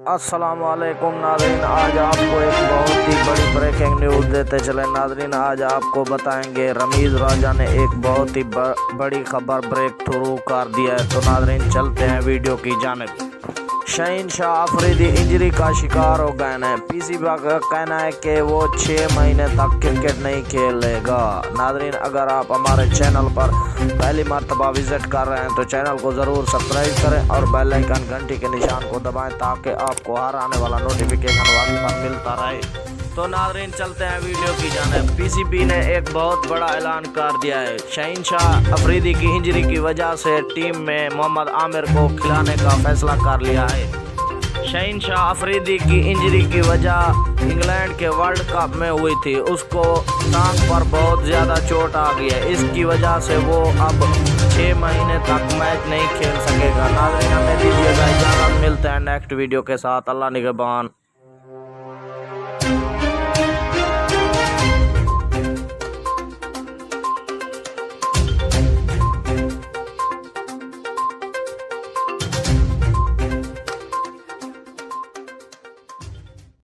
अस्सलाम वालेकुम नाज़रीन, आज आपको एक बहुत ही बड़ी ब्रेकिंग न्यूज़ देते चले नाज़रीन। आज आपको बताएंगे रमीज़ राजा ने एक बहुत ही बड़ी खबर ब्रेक थ्रू कर दिया है। तो नाज़रीन चलते हैं वीडियो की जानिब। शहीनशाह अफरीदी इंजरी का शिकार हो गए हैं। पीसीबी का कहना है कि वो 6 महीने तक क्रिकेट नहीं खेलेगा। नाज़रीन अगर आप हमारे चैनल पर पहली मर्तबा विज़िट कर रहे हैं तो चैनल को ज़रूर सब्सक्राइब करें और बेल आइकन घंटी के निशान को दबाएं ताकि आपको हर आने वाला नोटिफिकेशन वक्त पर मिलता रहे। तो नाज़रीन चलते हैं वीडियो की जानिब। पीसीबी ने एक बहुत बड़ा ऐलान कर दिया है। शहीनशाह अफरीदी की इंजरी की वजह से टीम में मोहम्मद आमिर को खिलाने का फैसला कर लिया है। शहीनशाह अफरीदी की इंजरी की वजह इंग्लैंड के वर्ल्ड कप में हुई थी। उसको टांग पर बहुत ज़्यादा चोट आ गई है। इसकी वजह से वो अब 6 महीने तक मैच नहीं खेल सकेगा। नाज़रीन हमें दीजिएगा इजाज़त, मिलते हैं नेक्स्ट वीडियो के साथ। अल्लाह निगहबान।